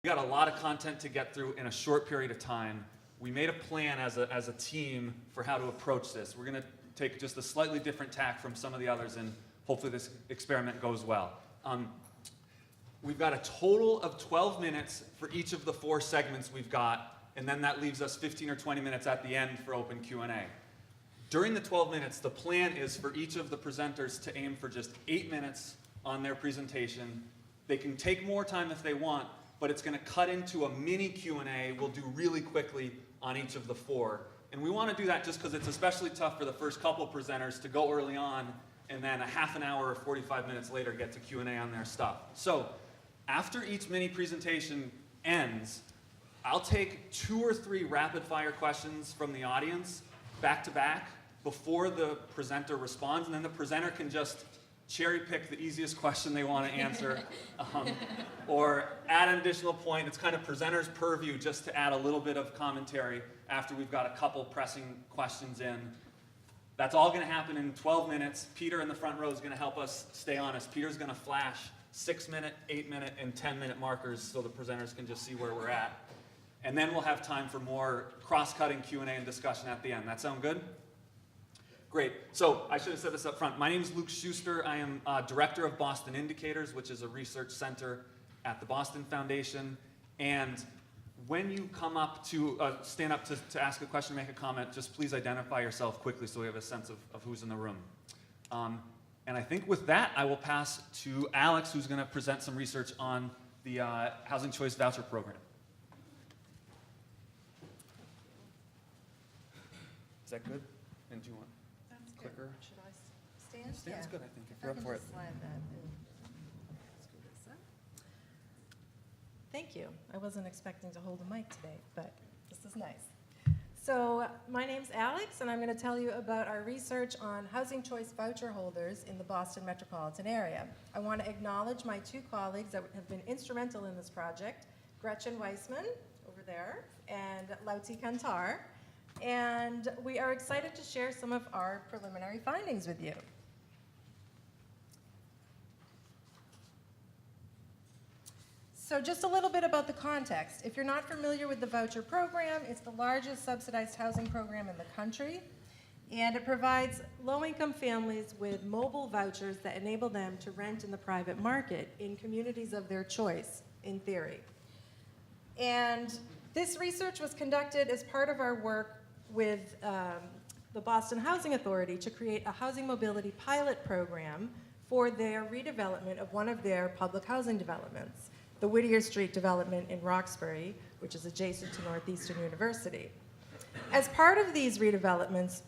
We got a lot of content to get through in a short period of time. We made a plan as a team for how to approach this. We're going to take just a slightly different tack from some of the others, and hopefully this experiment goes well. We've got a total of 12 minutes for each of the 4 segments we've got, and then that leaves us 15 or 20 minutes at the end for open Q&A. During the 12 minutes, the plan is for each of the presenters to aim for just 8 minutes on their presentation. They can take more time if they want, but it's going to cut into a mini Q&A we'll do really quickly on each of the 4. And we want to do that just because it's especially tough for the first couple presenters to go early on and then a half an hour or 45 minutes later get to Q&A on their stuff. So after each mini presentation ends, I'll take 2 or 3 rapid fire questions from the audience back to back before the presenter responds, and then the presenter can just cherry pick the easiest question they want to answer, or add an additional point. It's kind of presenter's purview just to add a little bit of commentary after we've got a couple pressing questions in. That's all going to happen in 12 minutes. Peter in the front row is going to help us stay honest. Peter's going to flash 6-minute, 8-minute, and 10-minute markers so the presenters can just see where we're at. And then we'll have time for more cross-cutting Q&A and discussion at the end. That sound good? Great. So I should have said this up front. My name is Luke Schuster. I am director of Boston Indicators, which is a research center at the Boston Foundation. And when you come up to stand up to ask a question, make a comment, just please identify yourself quickly so we have a sense of who's in the room. And I think with that, I will pass to Alex, who's going to present some research on the Housing Choice Voucher Program. Is that good? And do you want clicker? Should I stand? Stand's good, I think, if you're I up can for it. just slide that in. Screw this up. Thank you. I wasn't expecting to hold a mic today, but this is nice. So my name's Alex, and I'm going to tell you about our research on housing choice voucher holders in the Boston metropolitan area. I want to acknowledge my 2 colleagues that have been instrumental in this project, Gretchen Weissman, over there, and Lauti Kantar. And we are excited to share some of our preliminary findings with you. So just a little bit about the context. If you're not familiar with the voucher program, it's the largest subsidized housing program in the country, and it provides low-income families with mobile vouchers that enable them to rent in the private market in communities of their choice, in theory. And this research was conducted as part of our work with the Boston Housing Authority to create a housing mobility pilot program for their redevelopment of one of their public housing developments, the Whittier Street development in Roxbury, which is adjacent to Northeastern University. As part of these redevelopments,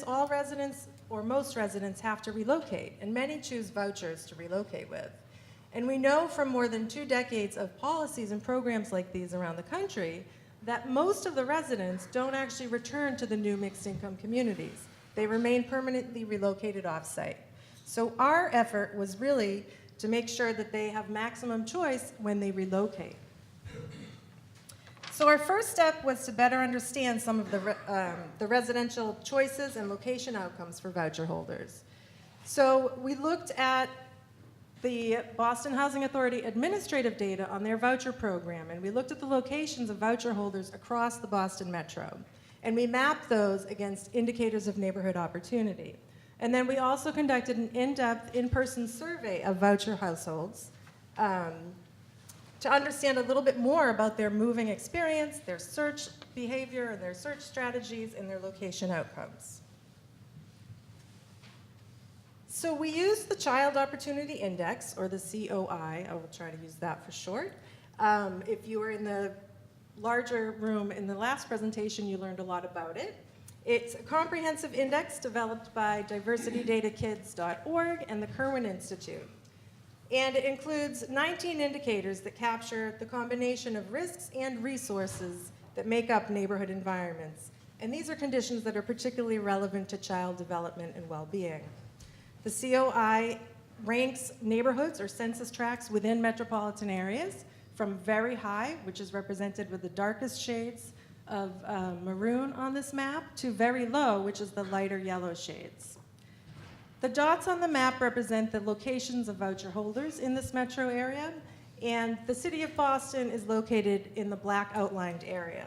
all residents, or most residents, have to relocate, and many choose vouchers to relocate with. And we know from more than 2 decades of policies and programs like these around the country that most of the residents don't actually return to the new mixed-income communities. They remain permanently relocated off-site. So our effort was really to make sure that they have maximum choice when they relocate. So our first step was to better understand some of the residential choices and location outcomes for voucher holders. So we looked at the Boston Housing Authority administrative data on their voucher program, and we looked at the locations of voucher holders across the Boston Metro, and we mapped those against indicators of neighborhood opportunity. And then we also conducted an in-depth, in-person survey of voucher households to understand a little bit more about their moving experience, their search behavior, and their search strategies, and their location outcomes. So we used the Child Opportunity Index, or the COI. I will try to use that for short. If you were in the larger room in the last presentation, you learned a lot about it. It's a comprehensive index developed by diversitydatakids.org and the Kirwan Institute. And it includes 19 indicators that capture the combination of risks and resources that make up neighborhood environments. And these are conditions that are particularly relevant to child development and well-being. The COI ranks neighborhoods or census tracts within metropolitan areas from very high, which is represented with the darkest shades of maroon on this map, to very low, which is the lighter yellow shades. The dots on the map represent the locations of voucher holders in this metro area, And the city of Boston is located in the black outlined area.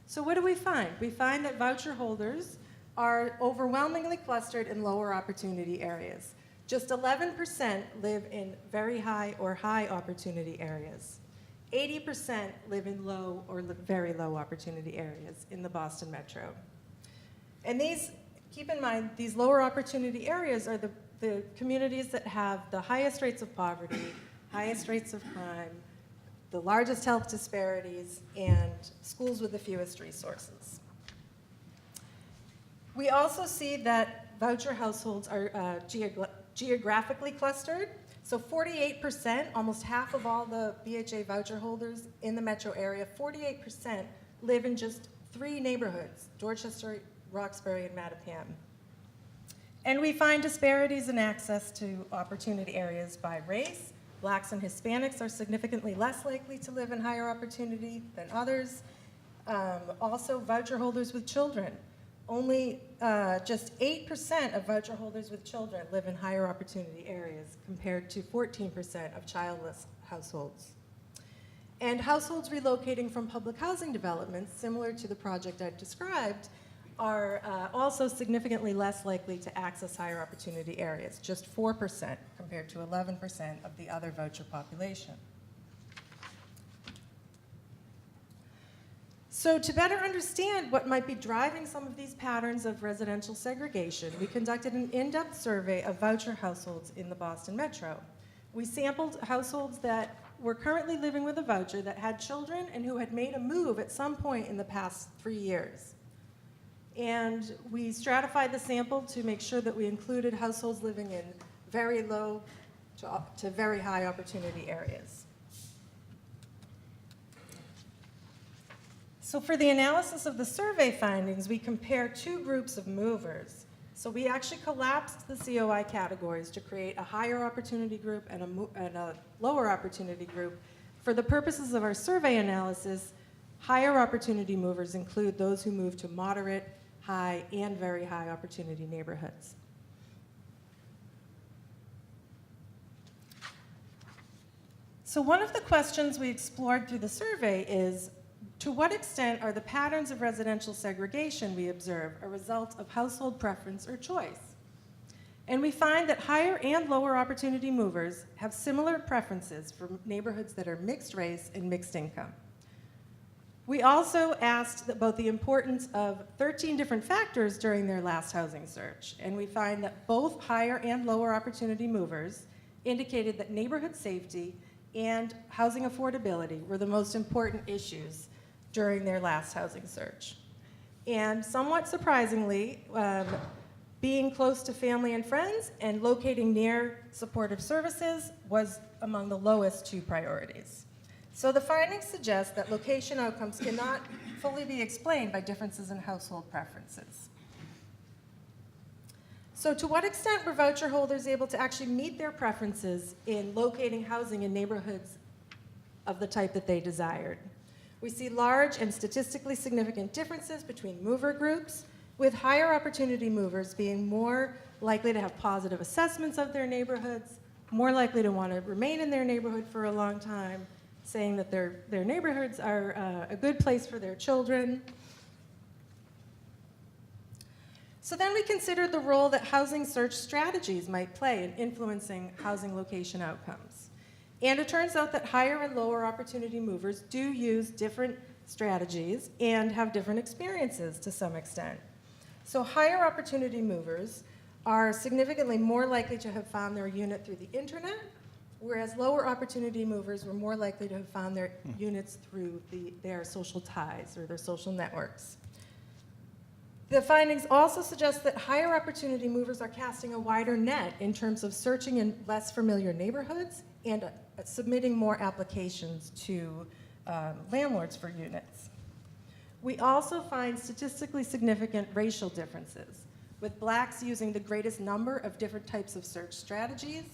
So what do we find? We find that voucher holders are overwhelmingly clustered in lower opportunity areas. Just 11% live in very high or high opportunity areas. 80% live in low or very low opportunity areas in the Boston metro. And these, keep in mind, these lower opportunity areas are the communities that have the highest rates of poverty, highest rates of crime, the largest health disparities, and schools with the fewest resources. We also see that voucher households are geographically clustered. So 48%, almost half of all the BHA voucher holders in the metro area, 48% live in just 3 neighborhoods, Dorchester, Roxbury, and Mattapan. And we find disparities in access to opportunity areas by race. Blacks and Hispanics are significantly less likely to live in higher opportunity than others. Also, voucher holders with children. Only just 8% of voucher holders with children live in higher opportunity areas compared to 14% of childless households. And households relocating from public housing developments, similar to the project I've described, are also significantly less likely to access higher opportunity areas, just 4% compared to 11% of the other voucher population. So to better understand what might be driving some of these patterns of residential segregation, we conducted an in-depth survey of voucher households in the Boston metro. We sampled households that were currently living with a voucher that had children and who had made a move at some point in the past 3 years. And we stratified the sample to make sure that we included households living in very low to very high opportunity areas. So for the analysis of the survey findings, we compare 2 groups of movers. So we actually collapsed the COI categories to create a higher opportunity group and a lower opportunity group. For the purposes of our survey analysis, higher opportunity movers include those who move to moderate, high, and very high opportunity neighborhoods. So one of the questions we explored through the survey is, to what extent are the patterns of residential segregation we observe a result of household preference or choice? And we find that higher and lower opportunity movers have similar preferences for neighborhoods that are mixed race and mixed income. We also asked about the importance of 13 different factors during their last housing search, and we find that both higher and lower opportunity movers indicated that neighborhood safety and housing affordability were the most important issues during their last housing search. And somewhat surprisingly, being close to family and friends and locating near supportive services was among the lowest 2 priorities. So the findings suggest that location outcomes cannot fully be explained by differences in household preferences. So to what extent were voucher holders able to actually meet their preferences in locating housing in neighborhoods of the type that they desired? We see large and statistically significant differences between mover groups, with higher opportunity movers being more likely to have positive assessments of their neighborhoods, more likely to want to remain in their neighborhood for a long time, saying that their neighborhoods are a good place for their children. So then we considered the role that housing search strategies might play in influencing housing location outcomes. And it turns out that higher and lower opportunity movers do use different strategies and have different experiences to some extent. So higher opportunity movers are significantly more likely to have found their unit through the internet, whereas lower opportunity movers were more likely to have found their units through their social ties or their social networks. The findings also suggest that higher opportunity movers are casting a wider net in terms of searching in less familiar neighborhoods and submitting more applications to landlords for units. We also find statistically significant racial differences, with blacks using the greatest number of different types of search strategies,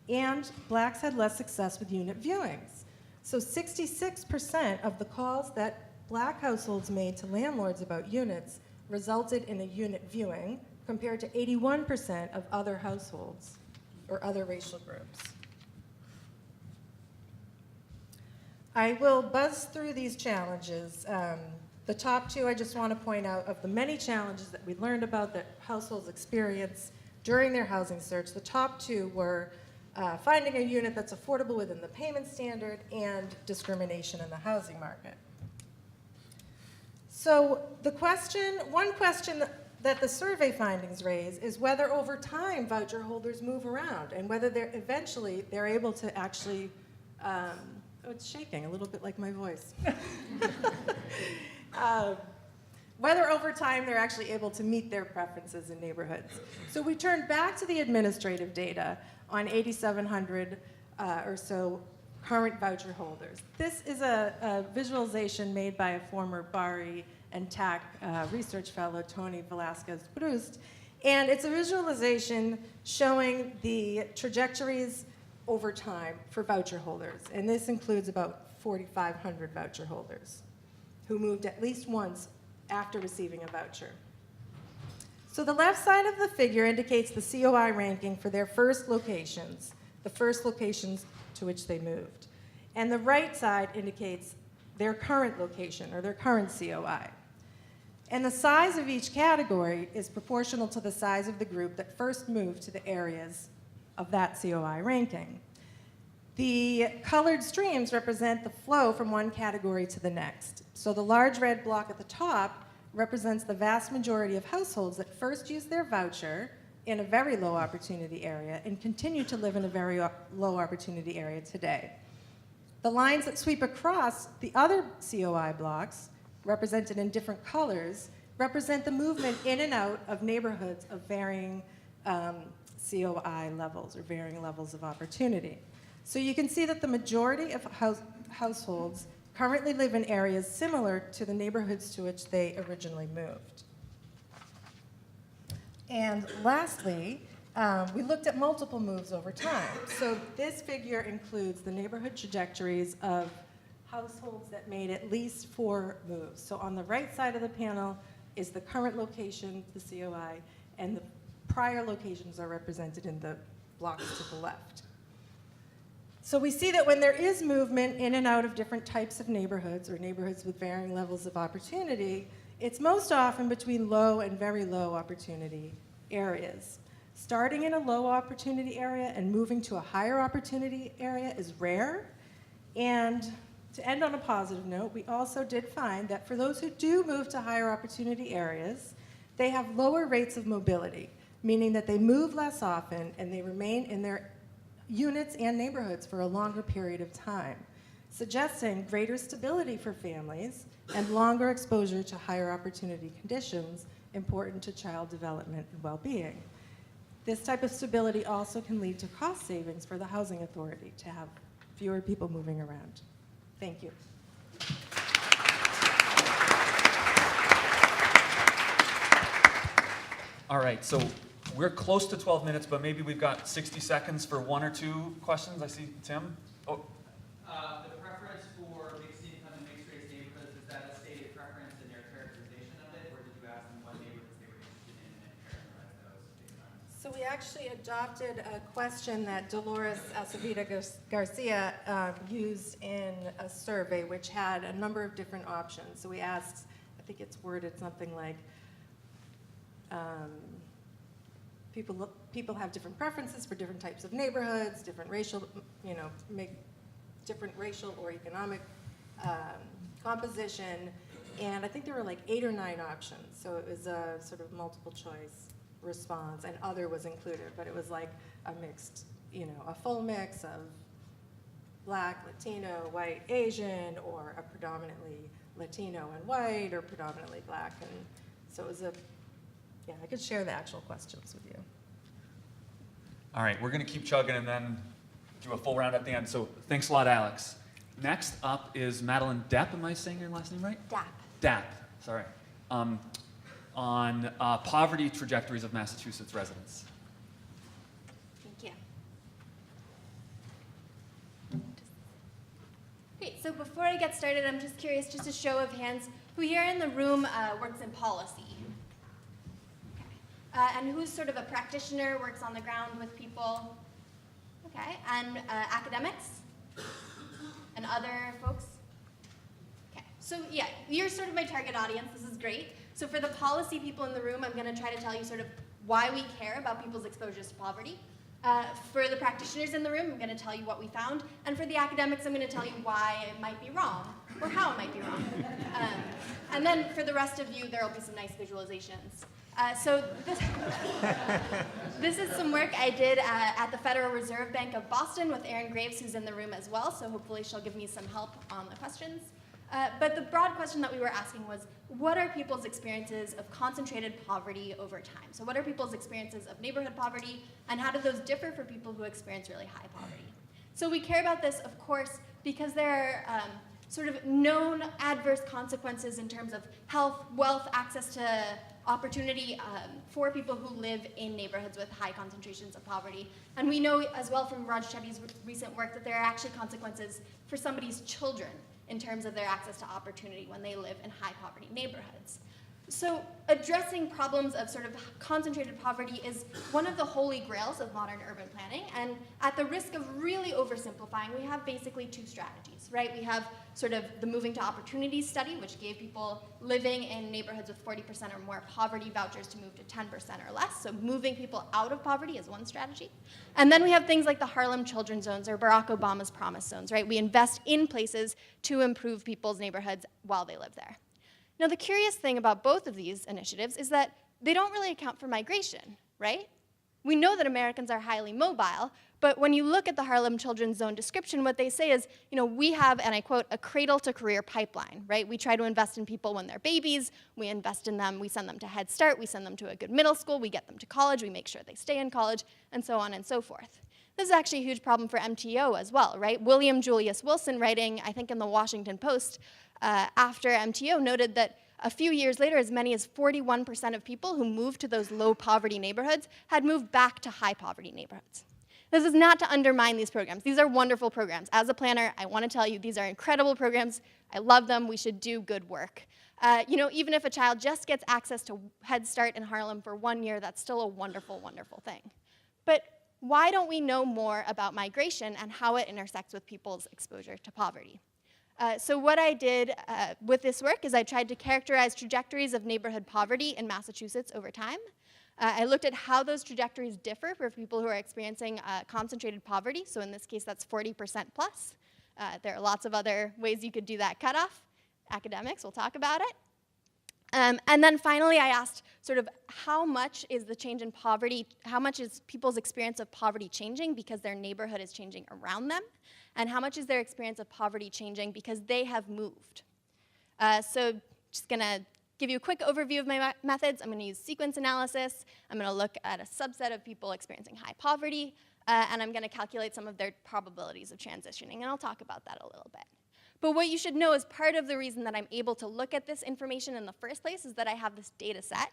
and blacks had less success with unit viewings. So 66% of the calls that black households made to landlords about units resulted in a unit viewing, compared to 81% of other households or other racial groups. I will buzz through these challenges. The top two I just want to point out, of the many challenges that we learned about that households experience during their housing search, the top two were finding a unit that's affordable within the payment standard and discrimination in the housing market. So one question that the survey findings raise is whether over time voucher holders move around and whether eventually they're able to actually, oh, it's shaking a little bit like my voice. Whether over time they're actually able to meet their preferences in neighborhoods. So we turned back to the administrative data on 8,700 or so current voucher holders. This is a visualization made by a former BARI and TAC research fellow, Tony Velasquez-Proust, and it's a visualization showing the trajectories over time for voucher holders, and this includes about 4,500 voucher holders who moved at least once after receiving a voucher. So the left side of the figure indicates the COI ranking for their first locations, the first locations to which they moved. And the right side indicates their current location or their current COI. And the size of each category is proportional to the size of the group that first moved to the areas of that COI ranking. The colored streams represent the flow from one category to the next. So the large red block at the top represents the vast majority of households that first used their voucher in a very low opportunity area and continue to live in a very low opportunity area today. The lines that sweep across the other COI blocks, represented in different colors, represent the movement in and out of neighborhoods of varying COI levels or varying levels of opportunity. So you can see that the majority of households currently live in areas similar to the neighborhoods to which they originally moved. And lastly, we looked at multiple moves over time. So this figure includes the neighborhood trajectories of households that made at least 4 moves. So on the right side of the panel is the current location, the COI, and the prior locations are represented in the blocks to the left. So we see that when there is movement in and out of different types of neighborhoods or neighborhoods with varying levels of opportunity, it's most often between low and very low opportunity areas. Starting in a low opportunity area and moving to a higher opportunity area is rare. And to end on a positive note, we also did find that for those who do move to higher opportunity areas, they have lower rates of mobility, meaning that they move less often and they remain in their units and neighborhoods for a longer period of time, suggesting greater stability for families and longer exposure to higher opportunity conditions important to child development and well-being. This type of stability also can lead to cost savings for the housing authority to have fewer people moving around. Thank you. All right, so we're close to 12 minutes, but maybe we've got 60 seconds for 1 or 2 questions. I see Tim. Oh. The preference for mixed income and mixed race neighborhoods, is that a stated preference in your characterization of it, or did you ask them what neighborhoods they were interested in and characterize those based on? So we actually adopted a question that Dolores Acevita Garcia used in a survey which had a number of different options. So we asked, I think it's worded something like, people have different preferences for different types of neighborhoods, different racial, different racial or economic composition, and I think there were like 8 or 9 options. So it was a sort of multiple choice response, and other was included, but it was like a mixed, a full mix of Black, Latino, white, Asian, or a predominantly Latino and white, or predominantly Black, and so it was yeah, I could share the actual questions with you. All right, we're going to keep chugging and then do a full round at the end. So thanks a lot, Alex. Next up is Madeleine Daepp. Am I saying your last name right? Daepp. Daepp, sorry. On poverty trajectories of Massachusetts residents. Thank you. Great, so before I get started, I'm just curious, just a show of hands, who here in the room works in policy? And who's sort of a practitioner, works on the ground with people? Okay, and academics? And other folks? Okay, so yeah, you're sort of my target audience. This is great. So for the policy people in the room, I'm going to try to tell you sort of why we care about people's exposures to poverty. For the practitioners in the room, I'm going to tell you what we found. And for the academics, I'm going to tell you why it might be wrong, or how it might be wrong. And then for the rest of you, there will be some nice visualizations. So this is some work I did at the Federal Reserve Bank of Boston with Erin Graves, who's in the room as well, so hopefully she'll give me some help on the questions. But the broad question that we were asking was, what are people's experiences of concentrated poverty over time? So what are people's experiences of neighborhood poverty, and how do those differ for people who experience really high poverty? So we care about this, of course, because there are sort of known adverse consequences in terms of health, wealth, access to opportunity for people who live in neighborhoods with high concentrations of poverty. And we know as well from Raj Chetty's recent work that there are actually consequences for somebody's children in terms of their access to opportunity when they live in high poverty neighborhoods. So addressing problems of sort of concentrated poverty is one of the holy grails of modern urban planning, and at the risk of really oversimplifying, we have basically two strategies, right? We have sort of the moving to opportunities study, which gave people living in neighborhoods with 40% or more poverty vouchers to move to 10% or less, so moving people out of poverty is one strategy. And then we have things like the Harlem Children's Zones or Barack Obama's Promise Zones, right? We invest in places to improve people's neighborhoods while they live there. Now, the curious thing about both of these initiatives is that they don't really account for migration, right? We know that Americans are highly mobile, but when you look at the Harlem Children's Zone description, what they say is, you know, we have, and I quote, a cradle-to-career pipeline, right? We try to invest in people when they're babies, we invest in them, we send them to Head Start, we send them to a good middle school, we get them to college, we make sure they stay in college, and so on and so forth. This is actually a huge problem for MTO as well, right? William Julius Wilson, writing, I think in the Washington Post, after MTO, noted that a few years later, as many as 41% of people who moved to those low-poverty neighborhoods had moved back to high-poverty neighborhoods. This is not to undermine these programs. These are wonderful programs. As a planner, I want to tell you these are incredible programs. I love them. We should do good work. You know, even if a child just gets access to Head Start in Harlem for 1 year, that's still a wonderful, wonderful thing. But why don't we know more about migration and how it intersects with people's exposure to poverty? So what I did with this work is I tried to characterize trajectories of neighborhood poverty in Massachusetts over time. I looked at how those trajectories differ for people who are experiencing concentrated poverty. So in this case, that's 40% plus. There are lots of other ways you could do that cutoff. Academics will talk about it. And then finally, I asked sort of how much is the change in poverty, how much is people's experience of poverty changing because their neighborhood is changing around them, and how much is their experience of poverty changing because they have moved. So just gonna give you a quick overview of my methods. I'm gonna use sequence analysis. I'm gonna look at a subset of people experiencing high poverty, and I'm gonna calculate some of their probabilities of transitioning, and I'll talk about that a little bit. But what you should know is part of the reason that I'm able to look at this information in the first place is that I have this data set,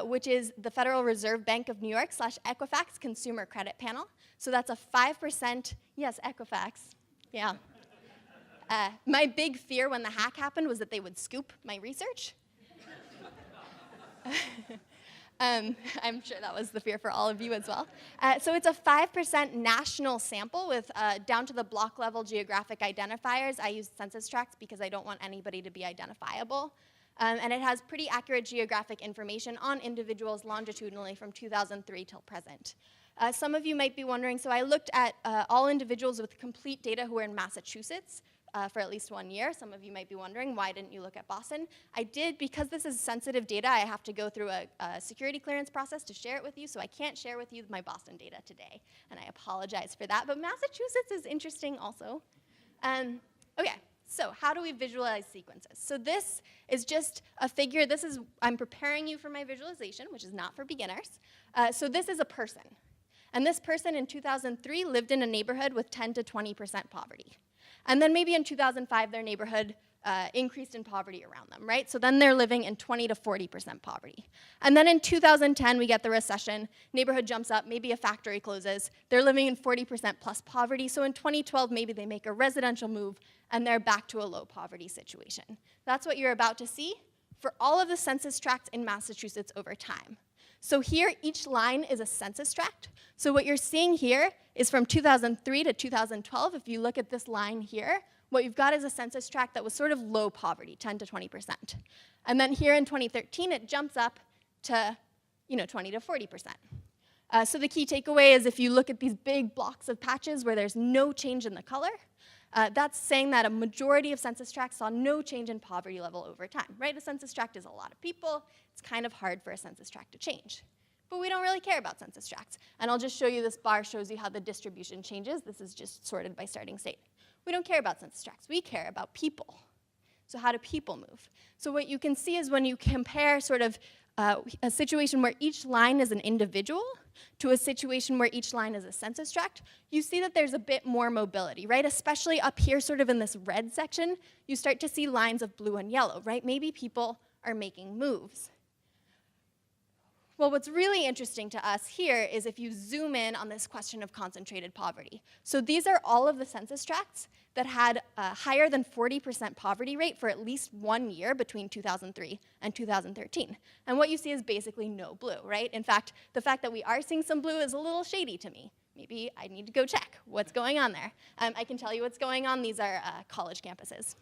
which is the Federal Reserve Bank of New York / Equifax Consumer Credit Panel. So that's a 5%, yes, Equifax, yeah. My big fear when the hack happened was that they would scoop my research. I'm sure that was the fear for all of you as well. So it's a 5% national sample with down to the block level geographic identifiers. I use census tracts because I don't want anybody to be identifiable. And it has pretty accurate geographic information on individuals longitudinally from 2003 till present. Some of you might be wondering, so I looked at all individuals with complete data who were in Massachusetts for at least 1 year. Some of you might be wondering, why didn't you look at Boston? I did because this is sensitive data. I have to go through a security clearance process to share it with you, so I can't share with you my Boston data today, and I apologize for that. But Massachusetts is interesting also. Okay, so how do we visualize sequences? So this is just a figure. I'm preparing you for my visualization, which is not for beginners. So this is a person. And this person in 2003 lived in a neighborhood with 10 to 20% poverty. And then maybe in 2005, their neighborhood increased in poverty around them, right? So then they're living in 20 to 40% poverty. And then in 2010, we get the recession, neighborhood jumps up, maybe a factory closes, they're living in 40% plus poverty. So in 2012, maybe they make a residential move, and they're back to a low poverty situation. That's what you're about to see for all of the census tracts in Massachusetts over time. So here, each line is a census tract. So what you're seeing here is from 2003 to 2012. If you look at this line here, what you've got is a census tract that was sort of low poverty, 10 to 20%. And then here in 2013, it jumps up to 20 to 40%. So the key takeaway is if you look at these big blocks of patches where there's no change in the color, that's saying that a majority of census tracts saw no change in poverty level over time, right? A census tract is a lot of people. It's kind of hard for a census tract to change. But we don't really care about census tracts. And I'll just show you this bar shows you how the distribution changes. This is just sorted by starting state. We don't care about census tracts. We care about people. So how do people move? So what you can see is when you compare sort of a situation where each line is an individual to a situation where each line is a census tract, you see that there's a bit more mobility, right? Especially up here sort of in this red section, you start to see lines of blue and yellow, right? Maybe people are making moves. Well, what's really interesting to us here is if you zoom in on this question of concentrated poverty. So these are all of the census tracts that had a higher than 40% poverty rate for at least 1 year between 2003 and 2013. And what you see is basically no blue, right? In fact, the fact that we are seeing some blue is a little shady to me. Maybe I need to go check what's going on there. I can tell you what's going on. These are college campuses.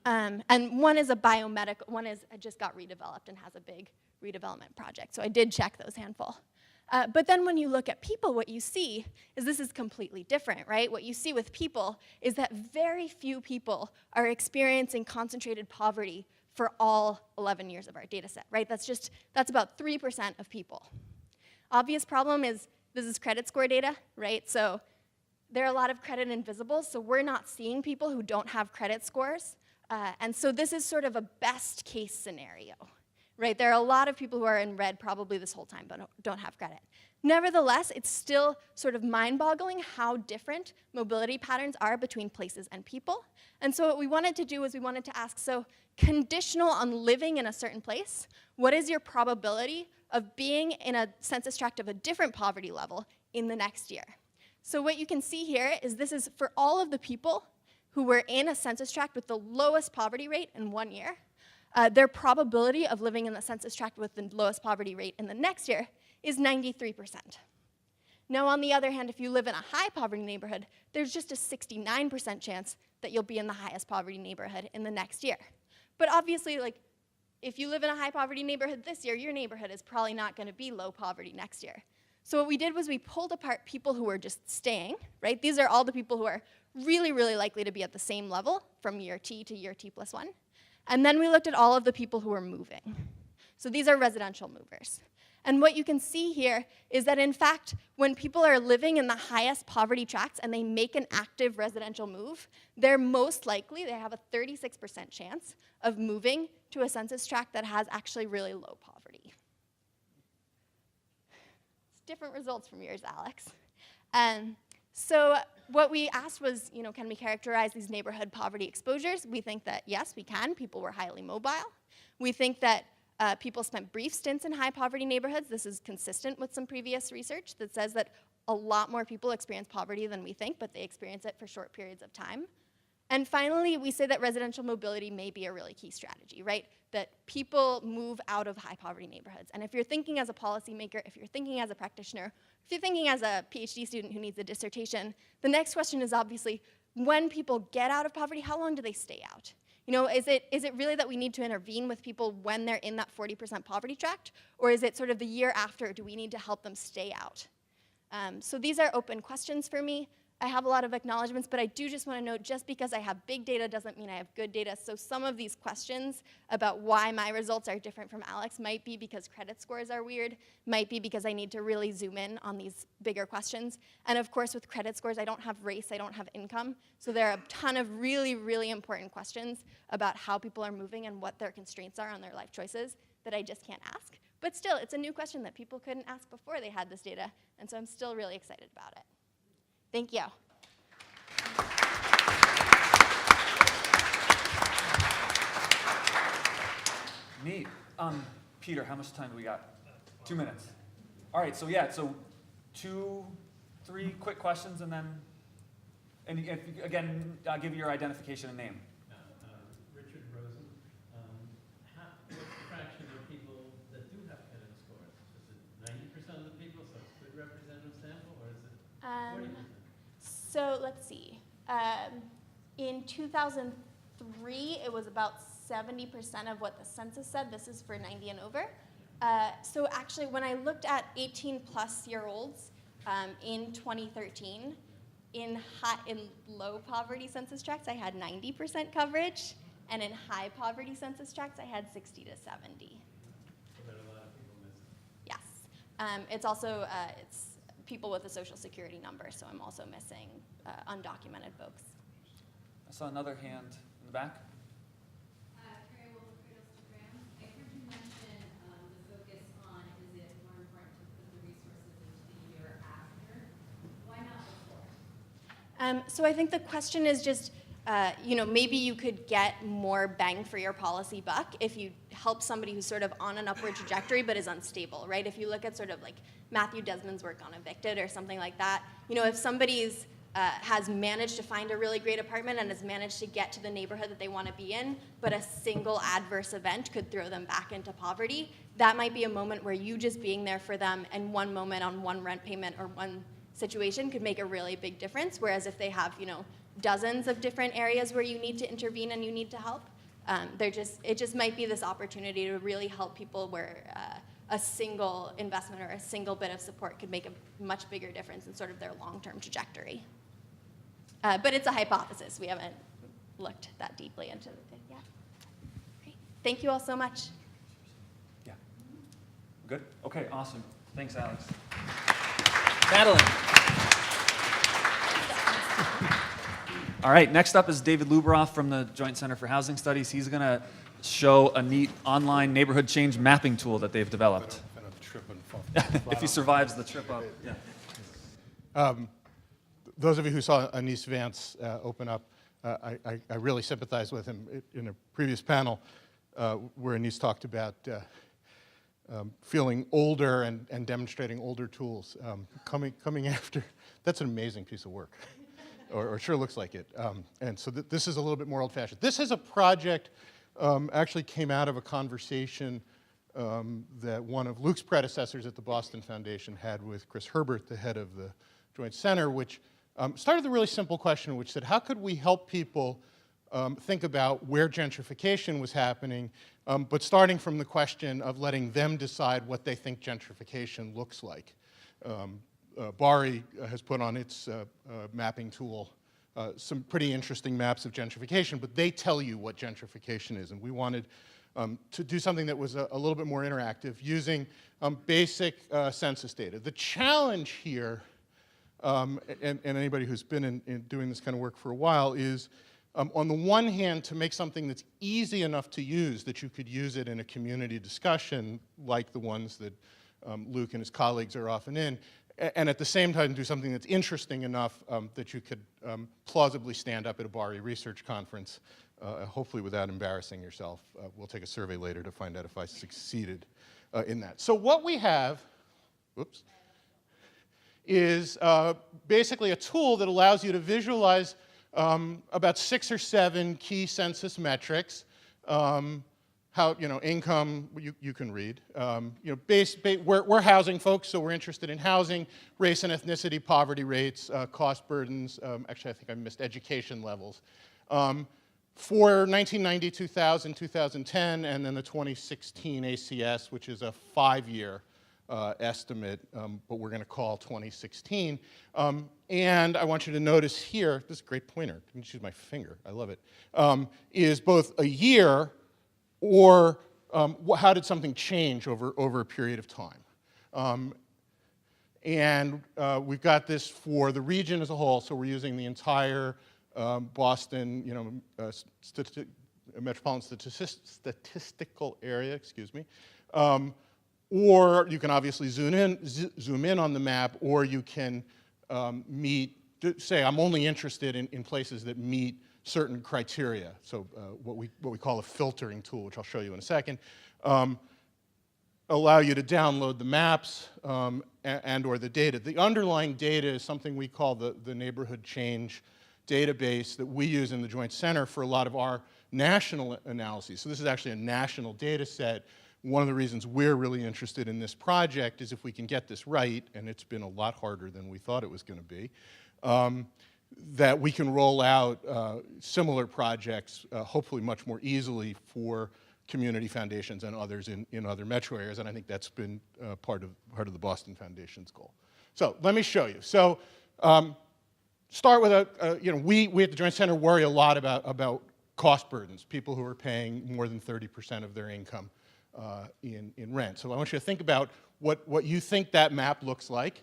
And one is a biomedical, one is just got redeveloped and has a big redevelopment project. So I did check those handful. But then when you look at people, what you see is this is completely different, right? What you see with people is that very few people are experiencing concentrated poverty for all 11 years of our data set, right? That's about 3% of people. Obvious problem is this is credit score data, right? So there are a lot of credit invisibles, so we're not seeing people who don't have credit scores. And so this is sort of a best case scenario. Right, there are a lot of people who are in red probably this whole time but don't have credit. Nevertheless, it's still sort of mind-boggling how different mobility patterns are between places and people. And so what we wanted to do is we wanted to ask, so conditional on living in a certain place, what is your probability of being in a census tract of a different poverty level in the next year? So what you can see here is this is for all of the people who were in a census tract with the lowest poverty rate in 1 year. Their probability of living in the census tract with the lowest poverty rate in the next year is 93%. Now, on the other hand, if you live in a high poverty neighborhood, there's just a 69% chance that you'll be in the highest poverty neighborhood in the next year. But obviously, like, if you live in a high poverty neighborhood this year, your neighborhood is probably not going to be low poverty next year. So what we did was we pulled apart people who were just staying, right? These are all the people who are really, really likely to be at the same level from year T to year T plus 1. And then we looked at all of the people who were moving. So these are residential movers. And what you can see here is that, in fact, when people are living in the highest poverty tracts and they make an active residential move, they're most likely, they have a 36% chance of moving to a census tract that has actually really low poverty. It's different results from yours, Alex. So what we asked was, can we characterize these neighborhood poverty exposures? We think that, yes, we can. People were highly mobile. We think that people spent brief stints in high poverty neighborhoods. This is consistent with some previous research that says that a lot more people experience poverty than we think, but they experience it for short periods of time. And finally, we say that residential mobility may be a really key strategy, right? That people move out of high poverty neighborhoods. And if you're thinking as a policymaker, if you're thinking as a practitioner, if you're thinking as a PhD student who needs a dissertation, the next question is obviously, when people get out of poverty, how long do they stay out? Is it really that we need to intervene with people when they're in that 40% poverty tract? Or is it sort of the year after, do we need to help them stay out? So these are open questions for me. I have a lot of acknowledgments, but I do just want to note, just because I have big data doesn't mean I have good data. So some of these questions about why my results are different from Alex might be because credit scores are weird, might be because I need to really zoom in on these bigger questions. And of course, with credit scores, I don't have race, I don't have income. So there are a ton of really, really important questions about how people are moving and what their constraints are on their life choices that I just can't ask. But still, it's a new question that people couldn't ask before they had this data. And so I'm still really excited about it. Thank you. Neat. Peter, how much time do we got? 2 minutes. All right, so 2, 3 quick questions, and then, again, I'll give you your identification and name. Richard Rosen. What's the fraction of people that do have credit scores? Is it So let's see. In 2003, it was about 70% of what the census said. This is for 90 and over. So actually, when I looked at 18-plus-year-olds in 2013, in low poverty census tracts, I had 90% coverage, and in high poverty census tracts, I had 60 to 70. So there are a lot of people missing. Yes. It's also it's people with a social security number, so I'm also missing undocumented folks. I saw another hand in the back. I heard you mention the focus on, is it more important to put the resources into the year after? Why not before? So I think the question is just, maybe you could get more bang for your policy buck if you help somebody who's sort of on an upward trajectory but is unstable, right? If you look at sort of like Matthew Desmond's work on Evicted or something like that, if somebody's has managed to find a really great apartment and has managed to get to the neighborhood that they want to be in, but a single adverse event could throw them back into poverty, that might be a moment where you just being there for them and one moment on one rent payment or one situation could make a really big difference. Whereas if they have, dozens of different areas where you need to intervene and you need to help, it just might be this opportunity to really help people where a single investment or a single bit of support could make a much bigger difference in sort of their long-term trajectory. But it's a hypothesis. We haven't looked that deeply into it yet. Great. Thank you all so much. Yeah. Good? Okay, awesome. Thanks, Alex. Madeleine. All right, next up is David Luberoff from the Joint Center for Housing Studies. He's going to show a neat online neighborhood change mapping tool that they've developed. If he survives the trip up, yeah. Those of you who saw Anis Vance open up, I really sympathize with him in a previous panel where Anis talked about feeling older and demonstrating older tools. Coming after, that's an amazing piece of work, or it sure looks like it. And so this is a little bit more old-fashioned. This is a project actually came out of a conversation that one of Luke's predecessors at the Boston Foundation had with Chris Herbert, the head of the Joint Center, which started with a really simple question, which said, how could we help people think about where gentrification was happening, but starting from the question of letting them decide what they think gentrification looks like. BARI has put on its mapping tool some pretty interesting maps of gentrification, but they tell you what gentrification is, and we wanted to do something that was a little bit more interactive using basic census data. The challenge here, and anybody who's been in doing this kind of work for a while, is on the one hand to make something that's easy enough to use that you could use it in a community discussion like the ones that Luke and his colleagues are often in, and at the same time do something that's interesting enough that you could plausibly stand up at a BARI research conference, hopefully without embarrassing yourself. We'll take a survey later to find out if I succeeded in that. So what we have, whoops, is basically a tool that allows you to visualize about 6 or 7 key census metrics. How, income, you can read. We're housing folks, so we're interested in housing, race and ethnicity, poverty rates, cost burdens. Actually, I think I missed education levels. For 1990, 2000, 2010, and then the 2016 ACS, which is a 5-year estimate, but we're going to call 2016. And I want you to notice here, this is a great pointer. I can just use my finger. I love it. Is both a year or how did something change over a period of time. And we've got this for the region as a whole, so we're using the entire Boston, metropolitan statistical area, excuse me. Or you can obviously zoom in on the map, or you can say I'm only interested in places that meet certain criteria. So what we call a filtering tool, which I'll show you in a second, allow you to download the maps and or the data. The underlying data is something we call the neighborhood change database that we use in the Joint Center for a lot of our national analyses. So this is actually a national data set one of the reasons we're really interested in this project is if we can get this right, and it's been a lot harder than we thought it was going to be, that we can roll out similar projects, hopefully much more easily for community foundations and others in other metro areas, and I think that's been part of the Boston Foundation's goal. So let me show you. So start with we at the Joint Center worry a lot about cost burdens, people who are paying more than 30% of their income in rent. So I want you to think about what you think that map looks like.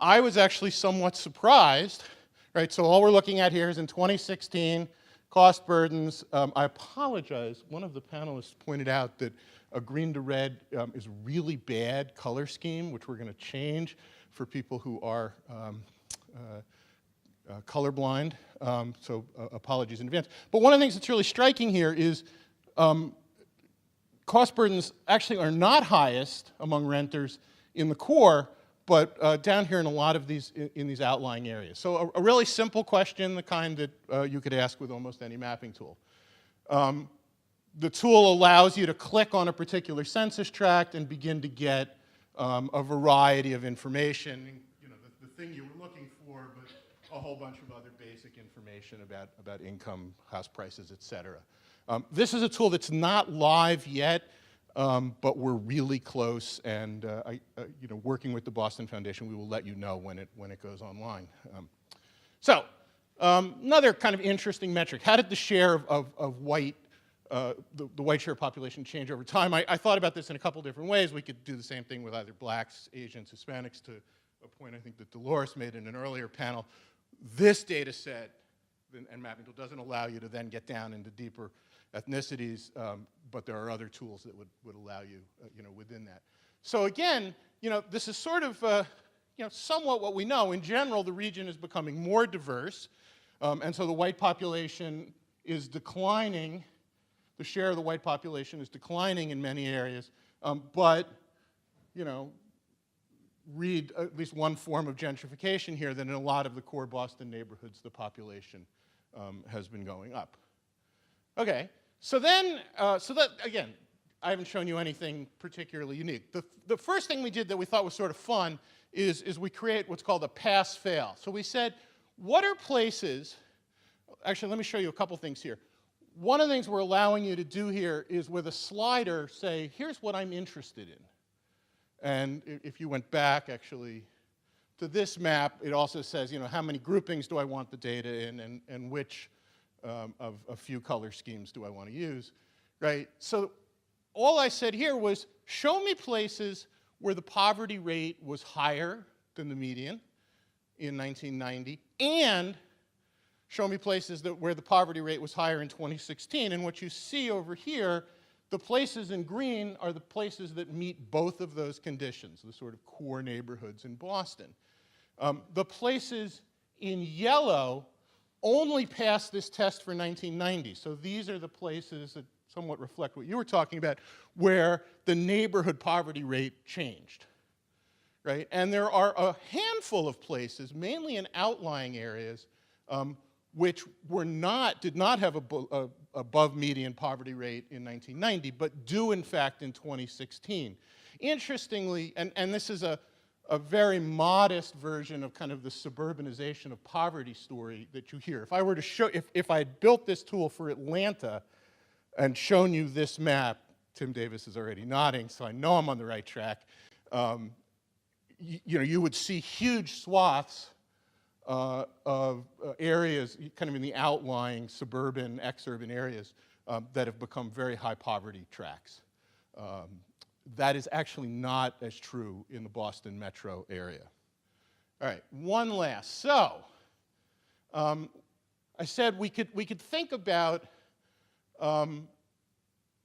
I was actually somewhat surprised, right? So all we're looking at here is in 2016, cost burdens. I apologize, one of the panelists pointed out that a green to red is really bad color scheme, which we're going to change for people who are colorblind, so apologies in advance. But one of the things that's really striking here is cost burdens actually are not highest among renters in the core, but down here in a lot of these outlying areas. So a really simple question, the kind that you could ask with almost any mapping tool. The tool allows you to click on a particular census tract and begin to get a variety of information. You know, the thing you were looking for, but a whole bunch of other basic information about income, house prices, et cetera. This is a tool that's not live yet, but we're really close, and working with the Boston Foundation, we will let you know when it goes online. Another kind of interesting metric: how did the share of white, the white share population change over time? I thought about this in a couple different ways. We could do the same thing with either blacks, Asians, Hispanics, to a point I think that Dolores made in an earlier panel. This data set and mapping tool doesn't allow you to then get down into deeper ethnicities, but there are other tools that would allow you, within that. So again, this is sort of, somewhat what we know. In general, the region is becoming more diverse, and so the white population is declining. The share of the white population is declining in many areas, but, read at least one form of gentrification here, that in a lot of the core Boston neighborhoods, the population has been going up. Okay, so then, again, I haven't shown you anything particularly unique. The first thing we did that we thought was sort of fun is we create what's called a pass-fail. So we said, what are places, actually let me show you a couple things here. One of the things we're allowing you to do here is with a slider say, here's what I'm interested in. And if you went back, actually, to this map, it also says, how many groupings do I want the data in, and which of a few color schemes do I want to use, right? So all I said here was, show me places where the poverty rate was higher than the median in 1990, and show me places where the poverty rate was higher in 2016. And what you see over here, the places in green are the places that meet both of those conditions, the sort of core neighborhoods in Boston. The places in yellow only passed this test for 1990. So these are the places that somewhat reflect what you were talking about, where the neighborhood poverty rate changed, right? And there are a handful of places, mainly in outlying areas, which did not have a above median poverty rate in 1990, but do in fact in 2016. Interestingly, and this is a very modest version of kind of the suburbanization of poverty story that you hear. If I were to show, if I had built this tool for Atlanta and shown you this map, Tim Davis is already nodding, so I know I'm on the right track. You would see huge swaths of areas kind of in the outlying suburban, exurban areas that have become very high poverty tracts. That is actually not as true in the Boston metro area. All right, one last. So I said we could think about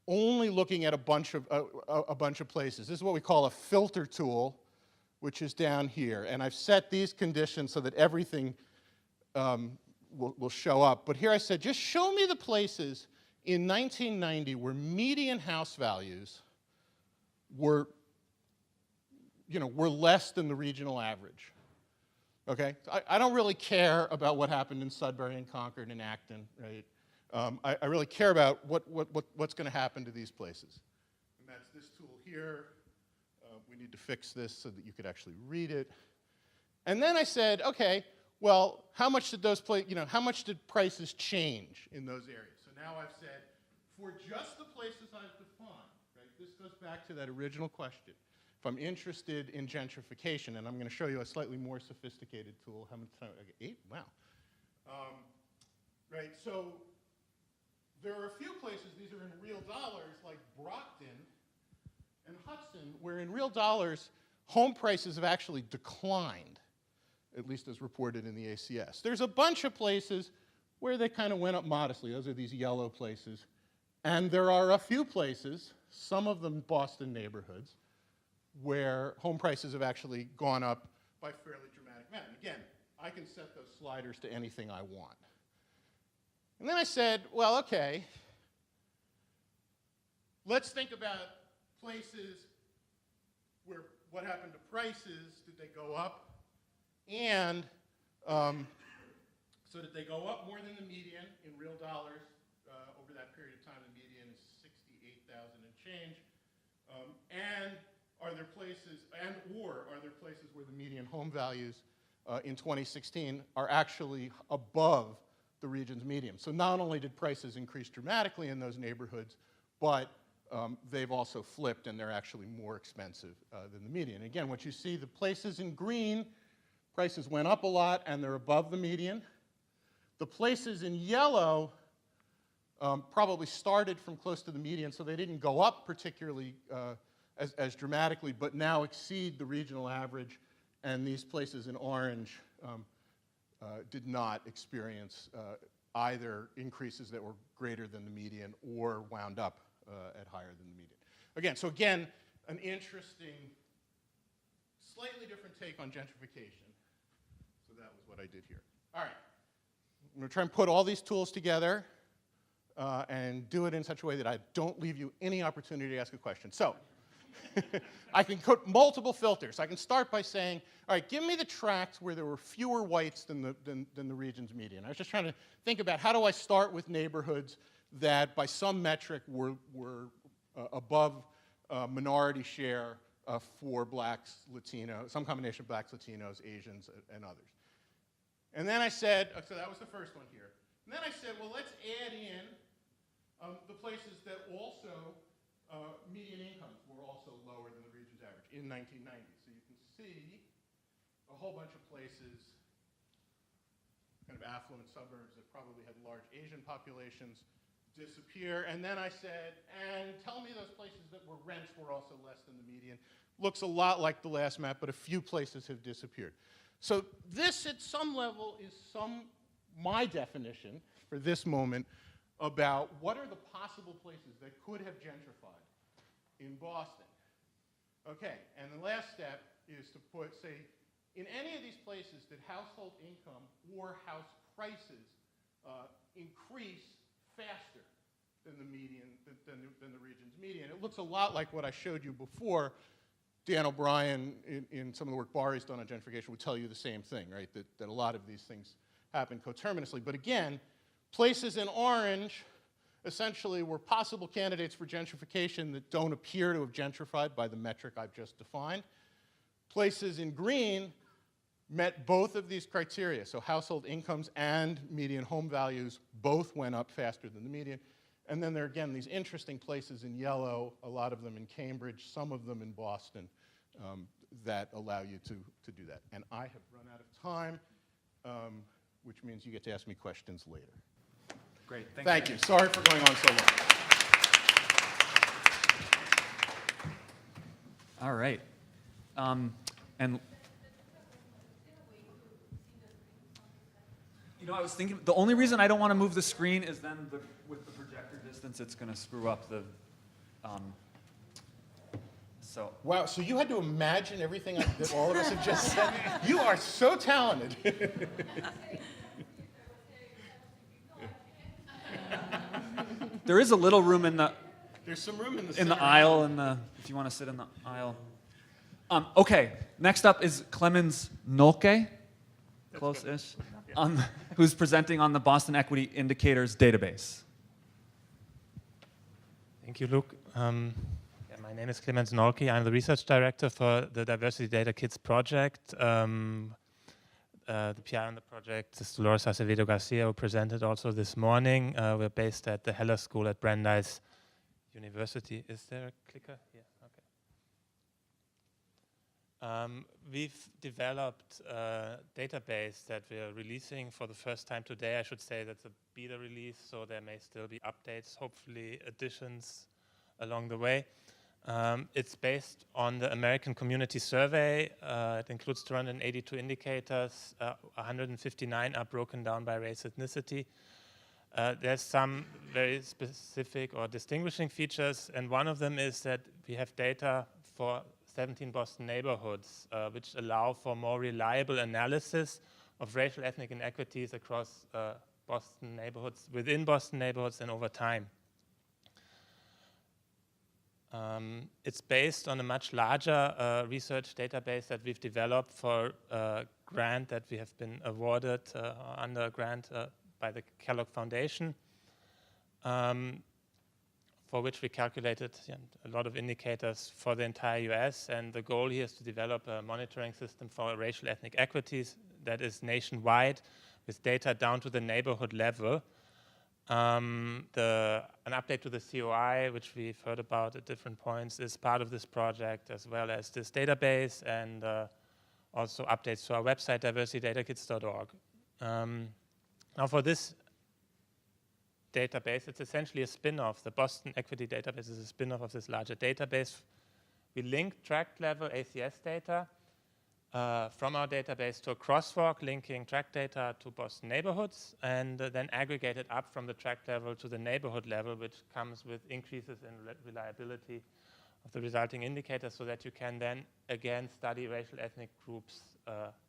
only looking at a bunch of places. This is what we call a filter tool, which is down here. And I've set these conditions so that everything will show up. But here I said, just show me the places in 1990 where median house values were less than the regional average. Okay? I don't really care about what happened in Sudbury and Concord and Acton, right? I really care about what's going to happen to these places. And that's this tool here. We need to fix this so that you could actually read it. And then I said, okay, well, how much did how much did prices change in those areas? So now I've said, for just the places I've defined, right, this goes back to that original question. If I'm interested in gentrification, and I'm going to show you a slightly more sophisticated tool. How many times? 8? Wow. Right, so there are a few places, these are in real dollars, like Brockton and Hudson, where in real dollars, home prices have actually declined, at least as reported in the ACS. There's a bunch of places where they kind of went up modestly. Those are these yellow places. And there are a few places, some of them Boston neighborhoods, where home prices have actually gone up by fairly dramatic manner. Again, I can set those sliders to anything I want. And then I said, well, okay, let's think about places where what happened to prices. Did they go up? And so did they go up more than the median in real dollars over that period of time? The median is 68,000 and change. And are there places, or are there places where the median home values in 2016 are actually above the region's median? So not only did prices increase dramatically in those neighborhoods, but they've also flipped and they're actually more expensive than the median. Again, what you see, the places in green, prices went up a lot and they're above the median. The places in yellow probably started from close to the median, so they didn't go up particularly as dramatically, but now exceed the regional average. And these places in orange did not experience either increases that were greater than the median or wound up at higher than the median. Again, so again, an interesting, slightly different take on gentrification. So that was what I did here. All right. I'm going to try and put all these tools together and do it in such a way that I don't leave you any opportunity to ask a question. So I can put multiple filters. I can start by saying, all right, give me the tracts where there were fewer whites than the region's median. I was just trying to think about how do I start with neighborhoods that by some metric were above minority share for blacks, Latinos, some combination of blacks, Latinos, Asians, and others. And then I said, so that was the first one here. And then I said, well, let's add in the places that also, median incomes were also lower than the region's average in 1990. So you can see a whole bunch of places, kind of affluent suburbs that probably had large Asian populations, disappear. And then I said, and tell me those places that were rents were also less than the median. Looks a lot like the last map, but a few places have disappeared. So this, at some level, is my definition for this moment about what are the possible places that could have gentrified in Boston. Okay, and the last step is to say, in any of these places, did household income or house prices increase faster than the median, than the region's median? It looks a lot like what I showed you before. Dan O'Brien, in some of the work BARI's done on gentrification, would tell you the same thing, right? That a lot of these things happen coterminously. But again, places in orange essentially were possible candidates for gentrification that don't appear to have gentrified by the metric I've just defined. Places in green met both of these criteria. So household incomes and median home values both went up faster than the median. And then there are, again, these interesting places in yellow, a lot of them in Cambridge, some of them in Boston, that allow you to do that. And I have run out of time, which means you get to ask me questions later. Great, Thank you. Sorry for going on so long. All right. And you know, I was thinking, the only reason I don't want to move the screen is then with the projector distance, it's going to screw up the, so. Wow, so you had to imagine everything that all of us have just said? You are so talented. There is a little room in the, There's some room in the in the center. aisle, if you want to sit in the aisle. Okay, next up is Clemens Noelke, close-ish, who's presenting on the Boston Equity Indicators database. Thank you, Luke. Yeah, My name is Clemens Noelke. I'm the research director for the Diversity Data Kits project. The PI on the project is Dolores Acevedo Garcia, who presented also this morning. We're based at the Heller School at Brandeis University. Is there a clicker? Yeah, okay. We've developed a database that we're releasing for the first time today. I should say that's a beta release, so there may still be updates, hopefully additions along the way. It's based on the American Community Survey. It includes 282 indicators. 159 are broken down by race, ethnicity. There's some very specific or distinguishing features, and one of them is that we have data for 17 Boston neighborhoods, which allow for more reliable analysis of racial ethnic inequities across Boston neighborhoods, within Boston neighborhoods, and over time. It's based on a much larger research database that we've developed for a grant that we have been awarded under a grant by the Kellogg Foundation, for which we calculated a lot of indicators for the entire US. And the goal here is to develop a monitoring system for racial ethnic equities that is nationwide with data down to the neighborhood level. An update to the COI, which we've heard about at different points, is part of this project, as well as this database, and also updates to our website, diversitydatakits.org. Now for this database, it's essentially a spin-off. The Boston Equity Database is a spin-off of this larger database. We link tract level ACS data from our database to a crosswalk linking tract data to Boston neighborhoods, and then aggregate it up from the tract level to the neighborhood level, which comes with increases in reliability of the resulting indicators, so that you can then again study racial ethnic groups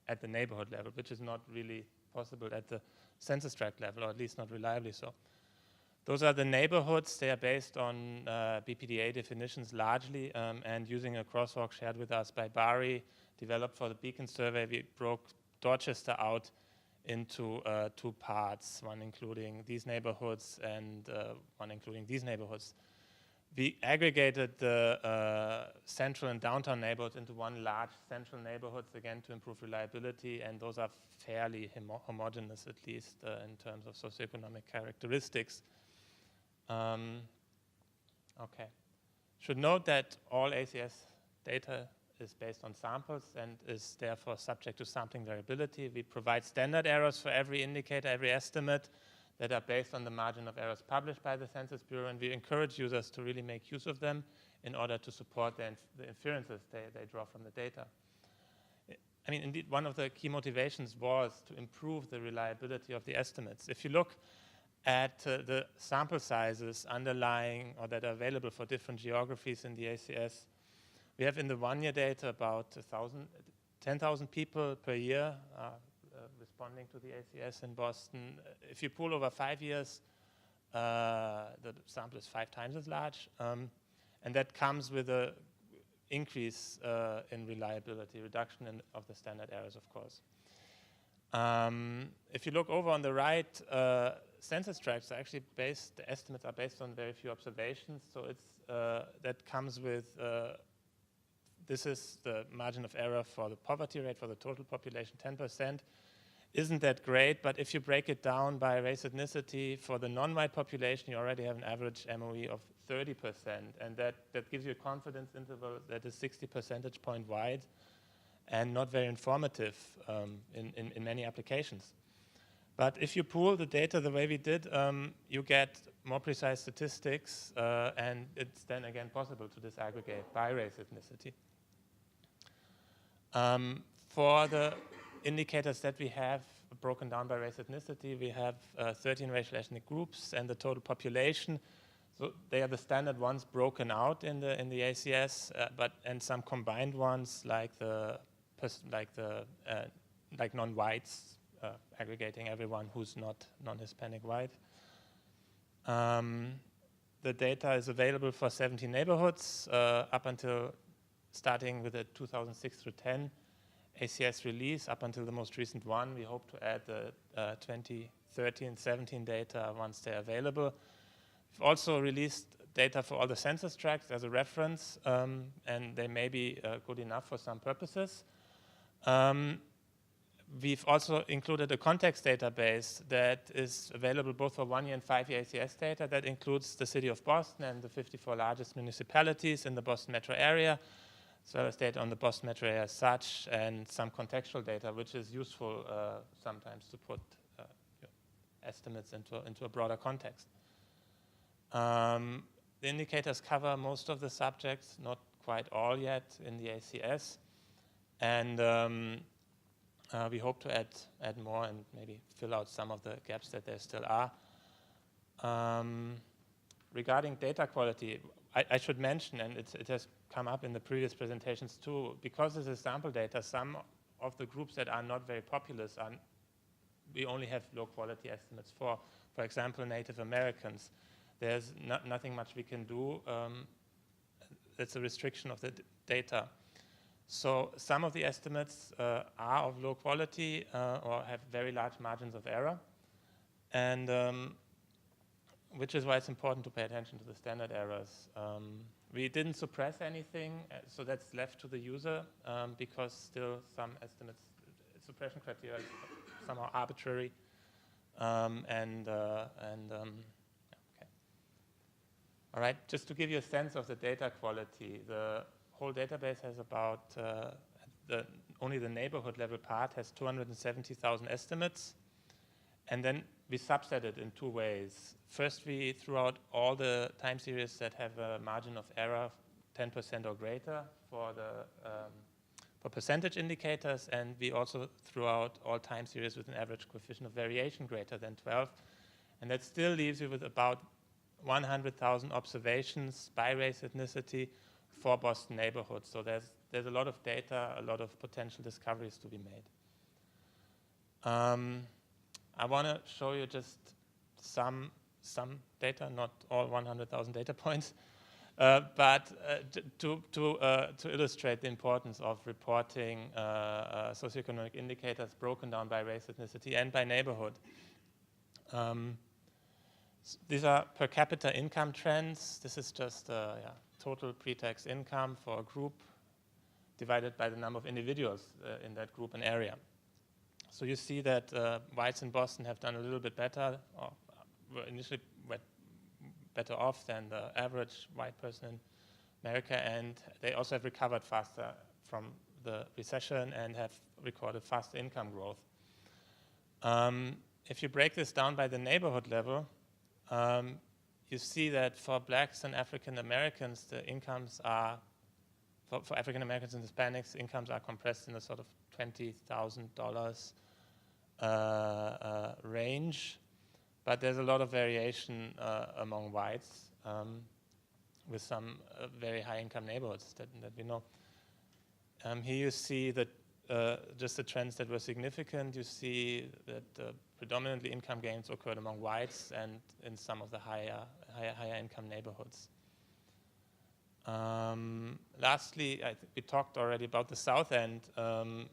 at the neighborhood level, which is not really possible at the census tract level, or at least not reliably so. Those are the neighborhoods. They are based on BPDA definitions largely, and using a crosswalk shared with us by BARI, developed for the Beacon survey. We broke Dorchester out into two parts, one including these neighborhoods and one including these neighborhoods. We aggregated the central and downtown neighborhoods into one large central neighborhoods, again, to improve reliability, and those are fairly homogeneous, at least in terms of socioeconomic characteristics. Okay. Should note that all ACS data is based on samples and is therefore subject to sampling variability. We provide standard errors for every indicator, every estimate, that are based on the margin of errors published by the Census Bureau, and we encourage users to really make use of them in order to support the inferences they draw from the data. I mean, indeed, one of the key motivations was to improve the reliability of the estimates. If you look at the sample sizes underlying or that are available for different geographies in the ACS, we have in the one-year data about 10,000 people per year responding to the ACS in Boston. If you pool over 5 years, the sample is 5 times as large, and that comes with an increase in reliability, reduction of the standard errors, of course. If you look over on the right, census tracts are actually based, the estimates are based on very few observations, so it's, that comes with, this is the margin of error for the poverty rate for the total population, 10%. Isn't that great? But if you break it down by race, ethnicity, for the non-white population, you already have an average MOE of 30%, and that gives you a confidence interval that is 60 percentage point wide and not very informative in many applications. But if you pool the data the way we did, you get more precise statistics, and it's then again possible to disaggregate by race, ethnicity. For the indicators that we have broken down by race, ethnicity, we have 13 racial ethnic groups and the total population. So they are the standard ones broken out in the ACS, and some combined ones like non-whites, aggregating everyone who's not non-Hispanic white. The data is available for 17 neighborhoods up until starting with the 2006 through 10 ACS release up until the most recent one. We hope to add the 2013-17 data once they're available. We've also released data for all the census tracts as a reference, and they may be good enough for some purposes. We've also included a context database that is available both for 1-year and 5-year ACS data. That includes the city of Boston and the 54 largest municipalities in the Boston metro area, as well as data on the Boston metro area as such, and some contextual data, which is useful sometimes to put estimates into a broader context. The indicators cover most of the subjects, not quite all yet in the ACS, and we hope to add more and maybe fill out some of the gaps that there still are. Regarding data quality, I should mention, and it has come up in the previous presentations too, because this is sample data, some of the groups that are not very populous, we only have low quality estimates for. For example, Native Americans. There's nothing much we can do. It's a restriction of the data. So some of the estimates are of low quality or have very large margins of error, and which is why it's important to pay attention to the standard errors. We didn't suppress anything, so that's left to the user, because still some estimates, suppression criteria is somehow arbitrary, okay. All right, just to give you a sense of the data quality, the whole database has about, only the neighborhood level part has 270,000 estimates. And then we subset it in two ways. First, we threw out all the time series that have a margin of error 10% or greater for percentage indicators. And we also threw out all time series with an average coefficient of variation greater than 12. And that still leaves you with about 100,000 observations by race ethnicity for Boston neighborhoods. So there's a lot of data, a lot of potential discoveries to be made. I want to show you just some data, not all 100,000 data points, but to illustrate the importance of reporting socioeconomic indicators broken down by race, ethnicity, and by neighborhood. These are per capita income trends. This is just total pre-tax income for a group divided by the number of individuals in that group and area. So you see that whites in Boston have done a little bit better, or were initially better off than the average white person in America, and they also have recovered faster from the recession and have recorded faster income growth. If you break this down by the neighborhood level, you see that for blacks and African Americans, the incomes are, for African Americans and Hispanics, incomes are compressed in a sort of $20,000 range, but there's a lot of variation among whites with some very high income neighborhoods that we know. Here you see that just the trends that were significant. You see that predominantly income gains occurred among whites and in some of the higher income neighborhoods. Lastly, we talked already about the South End in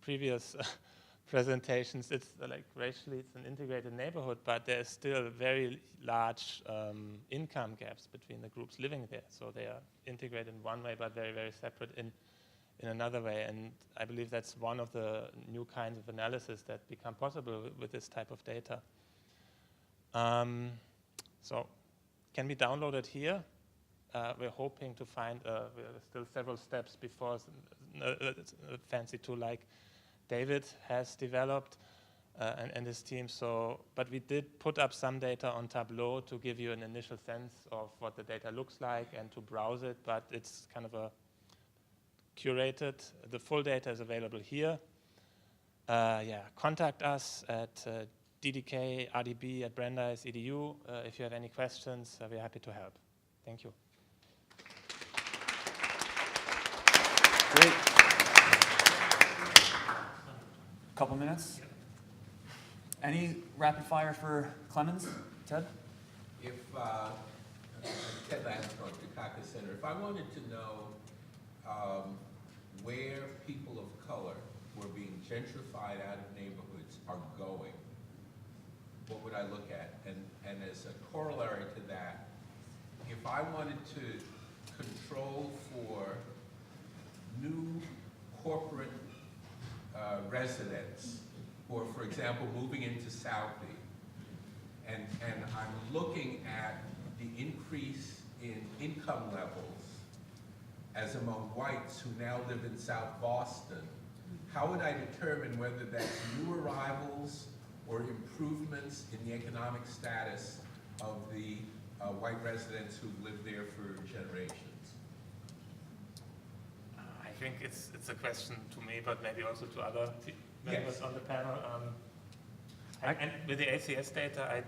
previous presentations. It's like racially, it's an integrated neighborhood, but there's still very large income gaps between the groups living there. So they are integrated in one way, but very, very separate in another way. And I believe that's one of the new kinds of analysis that become possible with this type of data. So can be downloaded here. We're hoping to find, there's still several steps before a fancy tool like David has developed and his team. So, but we did put up some data on Tableau to give you an initial sense of what the data looks like and to browse it, but it's kind of a curated. The full data is available here. Contact us at ddk.rdb@brandeis.edu if you have any questions. We're happy to help. Thank you. Great. Couple minutes. Any rapid fire for Clemens? Ted? If Ted Lansdorf, Dukakis Center, if I wanted to know where people of color who are being gentrified out of neighborhoods are going, what would I look at? And as a corollary to that, if I wanted to control for new corporate residents who are, for example, moving into Southie, and I'm looking at the increase in income levels as among whites who now live in South Boston, how would I determine whether that's new arrivals or improvements in the economic status of the white residents who've lived there for generations? I think it's a question to me, but maybe also to other members Yes. on the panel. And with the ACS data,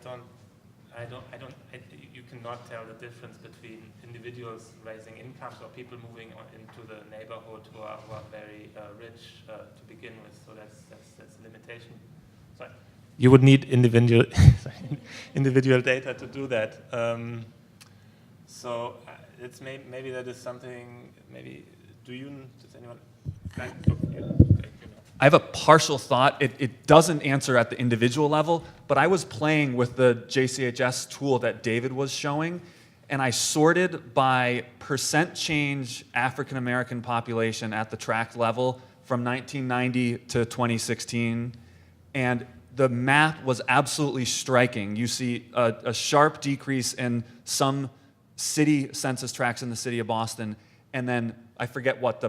you cannot tell the difference between individuals raising incomes or people moving into the neighborhood who are very rich to begin with. So that's a limitation. So you would need individual individual data to do that. So it's maybe that is something. Maybe does anyone? I have a partial thought. It doesn't answer at the individual level, but I was playing with the JCHS tool that David was showing, and I sorted by percent change African American population at the tract level from 1990 to 2016, and the map was absolutely striking. You see a sharp decrease in some city census tracts in the city of Boston, and then I forget what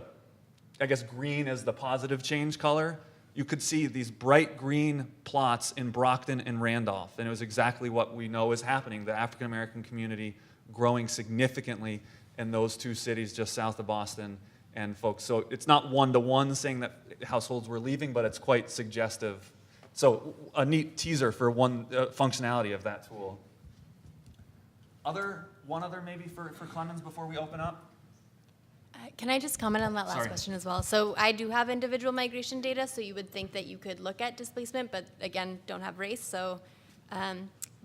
I guess green is the positive change color. You could see these bright green plots in Brockton and Randolph, and it was exactly what we know is happening, the African American community growing significantly in those two cities just south of Boston and folks. So it's not one-to-one saying that households were leaving, but it's quite suggestive. So a neat teaser for one functionality of that tool. One other maybe for Clemens before we open up? Can I just comment on that last Sorry. question as well? So I do have individual migration data, so you would think that you could look at displacement, but again, don't have race. So,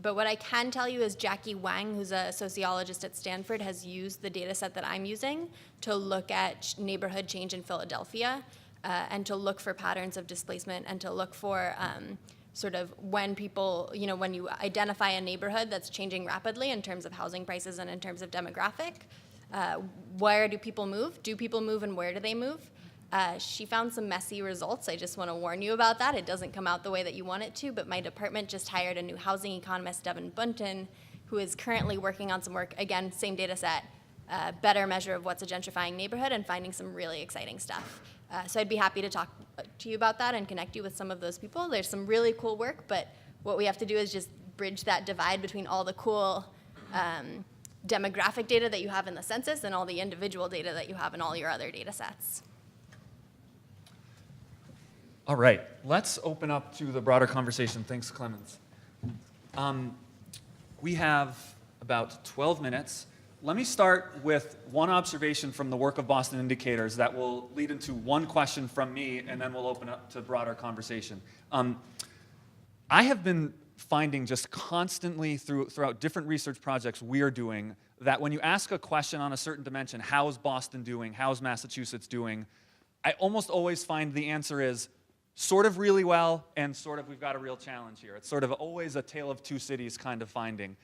but what I can tell you is Jackie Wang, who's a sociologist at Stanford, has used the data set that I'm using to look at neighborhood change in Philadelphia and to look for patterns of displacement and to look for sort of when people, when you identify a neighborhood that's changing rapidly in terms of housing prices and in terms of demographic, where do people move? Do people move and where do they move? She found some messy results. I just want to warn you about that. It doesn't come out the way that you want it to, but my department just hired a new housing economist, Devin Bunton, who is currently working on some work, again, same data set, better measure of what's a gentrifying neighborhood and finding some really exciting stuff. So I'd be happy to talk to you about that and connect you with some of those people. There's some really cool work, but what we have to do is just bridge that divide between all the cool demographic data that you have in the census and all the individual data that you have in all your other data sets. All right, let's open up to the broader conversation. Thanks, Clemens. We have about 12 minutes. Let me start with one observation from the work of Boston Indicators that will lead into one question from me, and then we'll open up to broader conversation. I have been finding just constantly throughout different research projects we are doing that when you ask a question on a certain dimension, how's Boston doing, how's Massachusetts doing, I almost always find the answer is sort of really well and sort of we've got a real challenge here. It's sort of always a tale of two cities kind of finding.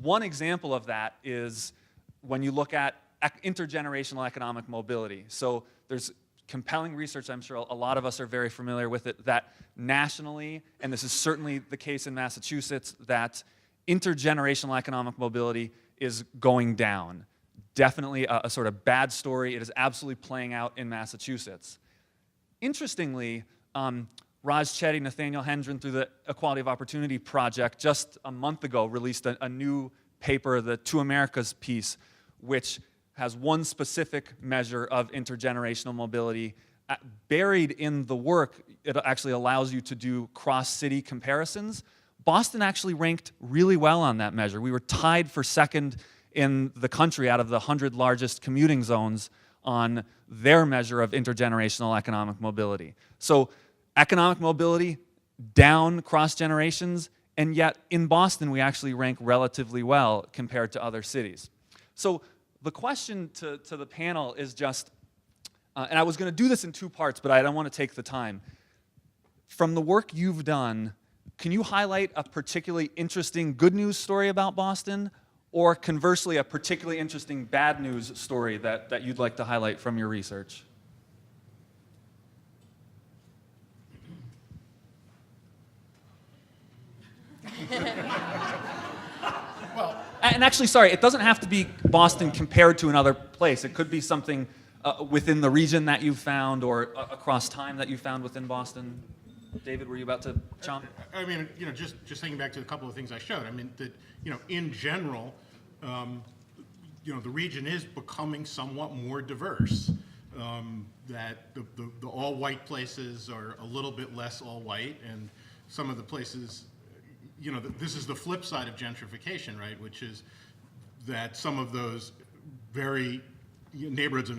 One example of that is when you look at intergenerational economic mobility. So there's compelling research, I'm sure a lot of us are very familiar with it, that nationally, and this is certainly the case in Massachusetts, that intergenerational economic mobility is going down. Definitely a sort of bad story. It is absolutely playing out in Massachusetts. Interestingly, Raj Chetty, Nathaniel Hendren, through the Equality of Opportunity Project, just a month ago released a new paper, the Two Americas piece, which has one specific measure of intergenerational mobility. Buried in the work, it actually allows you to do cross-city comparisons. Boston actually ranked really well on that measure. We were tied for second in the country out of the 100 largest commuting zones on their measure of intergenerational economic mobility. So economic mobility down cross generations, and yet in Boston we actually rank relatively well compared to other cities. So the question to the panel is just, and I was going to do this in two parts, but I don't want to take the time. From the work you've done, can you highlight a particularly interesting good news story about Boston Or conversely, a particularly interesting bad news story that you'd like to highlight from your research? And actually, sorry, it doesn't have to be Boston compared to another place. It could be something within the region that you found or across time that you found within Boston. David, were you about to chomp? I mean, just thinking back to a couple of things I showed. I mean, that, in general, the region is becoming somewhat more diverse. That the all-white places are a little bit less all-white, and some of the places, this is the flip side of gentrification, right? Which is that some of those very neighborhoods of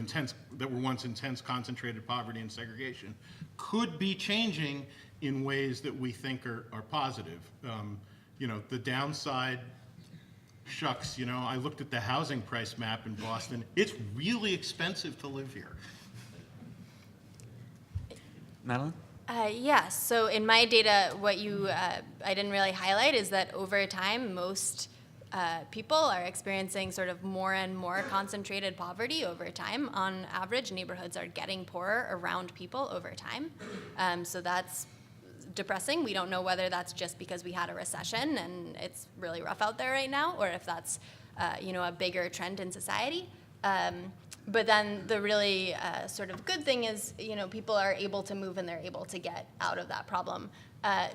that were once intense concentrated poverty and segregation could be changing in ways that we think are positive. The downside, shucks, I looked at the housing price map in Boston. It's really expensive to live here. Madeleine? Yes. So in my data, what I didn't really highlight is that over time, most people are experiencing sort of more and more concentrated poverty over time. On average, neighborhoods are getting poorer around people over time. So that's depressing. We don't know whether that's just because we had a recession and it's really rough out there right now, or if that's a bigger trend in society. But then the really sort of good thing is, people are able to move and they're able to get out of that problem.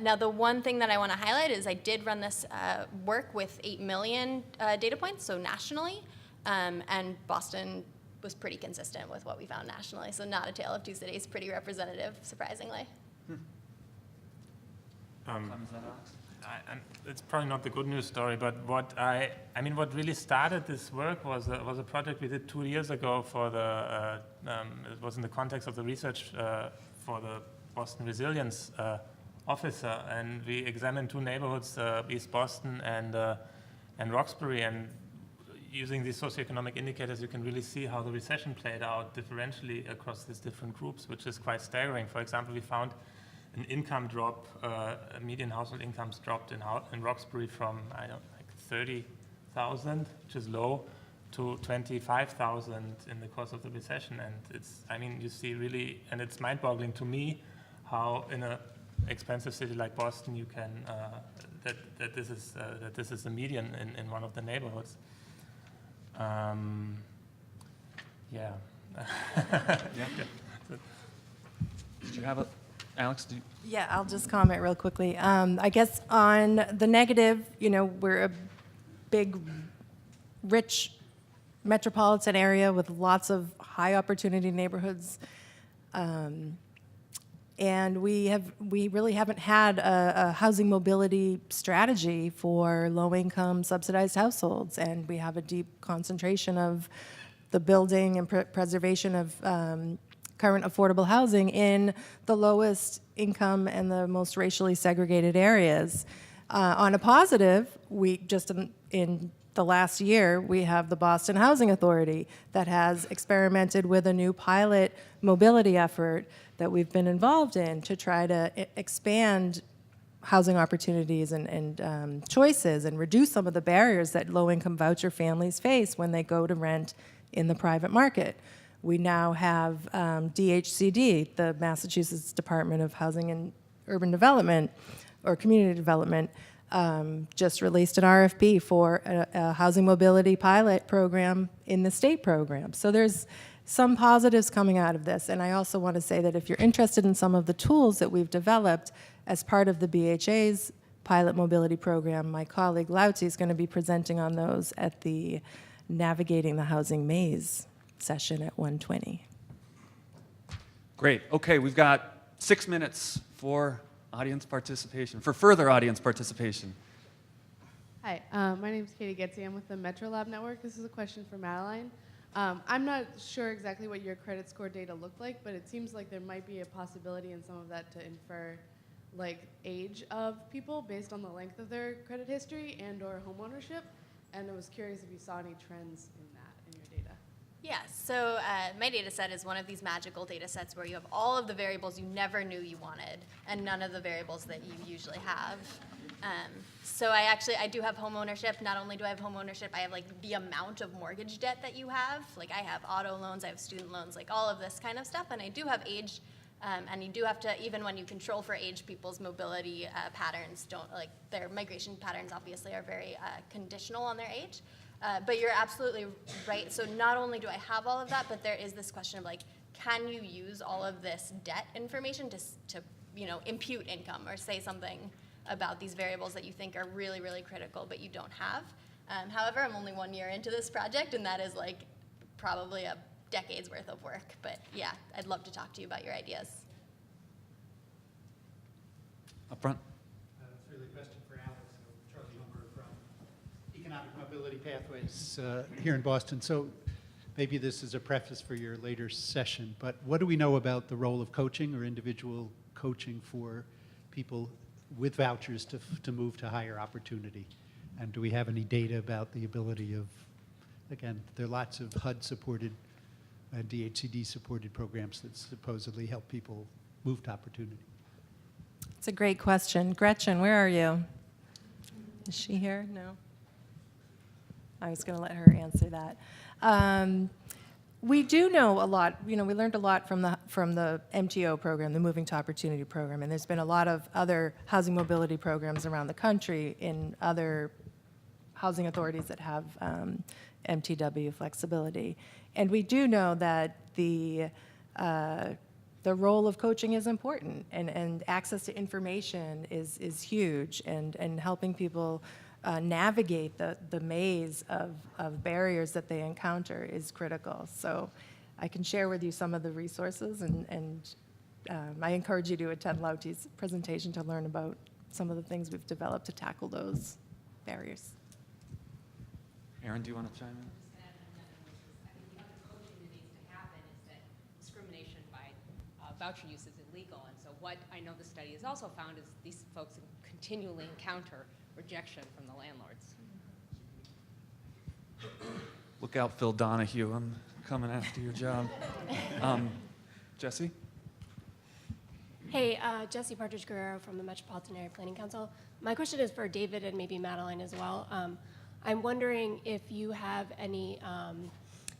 Now, the one thing that I want to highlight is I did run this work with 8 million data points, so nationally, and Boston was pretty consistent with what we found nationally. So not a tale of two cities, pretty representative, surprisingly. It's probably not the good news story, but what really started this work was a project we did 2 years ago for it was in the context of the research for the Boston Resilience Officer, and we examined 2 neighborhoods, East Boston and Roxbury, and using these socioeconomic indicators, you can really see how the recession played out differentially across these different groups, which is quite staggering. For example, we found an income drop, median household incomes dropped in Roxbury from, 30,000, which is low, to 25,000 in the course of the recession. And you see really, and it's mind-boggling to me how in an expensive city like Boston you can, that this is the median in one of the neighborhoods. Yeah. Did you have a... Alex, do you... Yeah, I'll just comment real quickly. I guess on the negative, we're a big, rich metropolitan area with lots of high opportunity neighborhoods. And we really haven't had a housing mobility strategy for low-income subsidized households, and we have a deep concentration of the building and preservation of current affordable housing in the lowest income and the most racially segregated areas. On a positive, we just in the last year, we have the Boston Housing Authority that has experimented with a new pilot mobility effort that we've been involved in to try to expand housing opportunities and choices and reduce some of the barriers that low-income voucher families face when they go to rent in the private market. We now have DHCD, the Massachusetts Department of Housing and Urban Development, or Community Development, just released an RFP for a housing mobility pilot program in the state program. So there's some positives coming out of this. And I also want to say that if you're interested in some of the tools that we've developed as part of the BHA's pilot mobility program, my colleague Lauti is going to be presenting on those at the Navigating the Housing Maze session at 1:20. Great. Okay, we've got 6 minutes for audience participation, for further audience participation. Hi, my name is Katie Getzy. I'm with the Metro Lab Network. This is a question for Madeleine. I'm not sure exactly what your credit score data looked like, but it seems like there might be a possibility in some of that to infer age of people based on the length of their credit history and or homeownership. And I was curious if you saw any trends in that in your data. Yeah, so my data set is one of these magical data sets where you have all of the variables you never knew you wanted and none of the variables that you usually have. So I do have home ownership. Not only do I have home ownership, I have like the amount of mortgage debt that you have. Like I have auto loans, I have student loans, like all of this kind of stuff. And I do have age, and you do have to, even when you control for age, people's mobility patterns don't, like their migration patterns obviously are very conditional on their age. But you're absolutely right. So not only do I have all of that, but there is this question of like, can you use all of this debt information to impute income or say something about these variables that you think are really, really critical, but you don't have. However, I'm only 1 year into this project, and that is like probably a decade's worth of work. But yeah, I'd love to talk to you about your ideas. Up front. It's really a question for Alex. So Charlie Homer from Economic Mobility Pathways here in Boston. So maybe this is a preface for your later session, but what do we know about the role of coaching or individual coaching for people with vouchers to move to higher opportunity? And do we have any data about the ability of, again, there are lots of HUD-supported and DHCD-supported programs that supposedly help people move to opportunity. It's a great question. Gretchen, where are you? Is she here? No? I was going to let her answer that. We do know a lot. We learned a lot from the MTO program, the Moving to Opportunity program, and there's been a lot of other housing mobility programs around the country in other housing authorities that have MTW flexibility. And we do know that the role of coaching is important, and access to information is huge, and helping people navigate the maze of barriers that they encounter is critical. So I can share with you some of the resources, and I encourage you to attend Lauti's presentation to learn about some of the things we've developed to tackle those barriers. Aaron, do you want to chime in? I think the other coaching that needs to happen is that discrimination by voucher use is illegal. And so what I know the study has also found is these folks continually encounter rejection from the landlords. Look out, Phil Donahue. I'm coming after your job. Jesse? Hey, Jesse Partridge Guerrero from the Metropolitan Area Planning Council. My question is for David and maybe Madeleine as well. I'm wondering if you have any,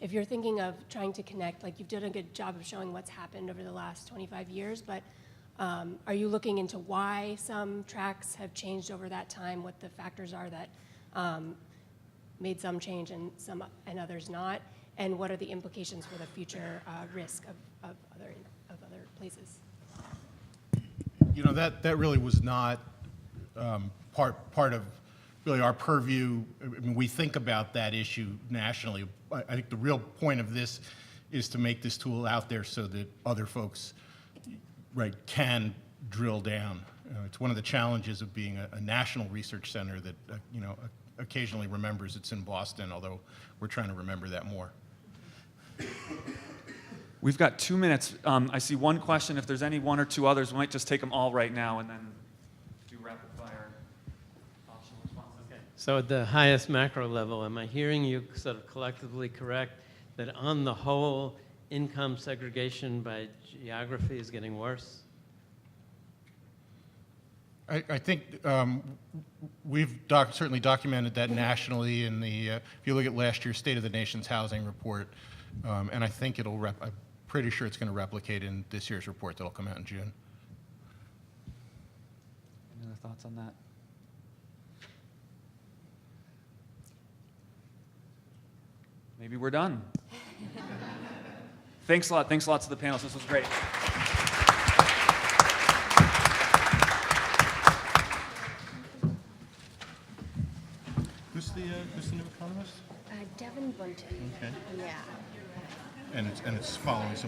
if you're thinking of trying to connect, like you've done a good job of showing what's happened over the last 25 years, but are you looking into why some tracks have changed over that time, what the factors are that made some change and others not, and what are the implications for the future risk of other places? That really was not part of really our purview. I mean, we think about that issue nationally. I think the real point of this is to make this tool out there so that other folks, right, can drill down. It's one of the challenges of being a national research center that, occasionally remembers it's in Boston, although we're trying to remember that more. We've got 2 minutes. I see one question. If there's any one or two others, we might just take them all right now and then do rapid fire optional responses. Okay. So at the highest macro level, am I hearing you sort of collectively correct that on the whole, income segregation by geography is getting worse? I think we've certainly documented that nationally in the, if you look at last year's State of the Nation's Housing Report, and I think I'm pretty sure it's going to replicate in this year's report that'll come out in June. Any other thoughts on that? Maybe we're done. Thanks a lot. Thanks a lot to the panelists. This was great. Who's the new economist? Devin Bunton. Okay. Yeah. And it's following some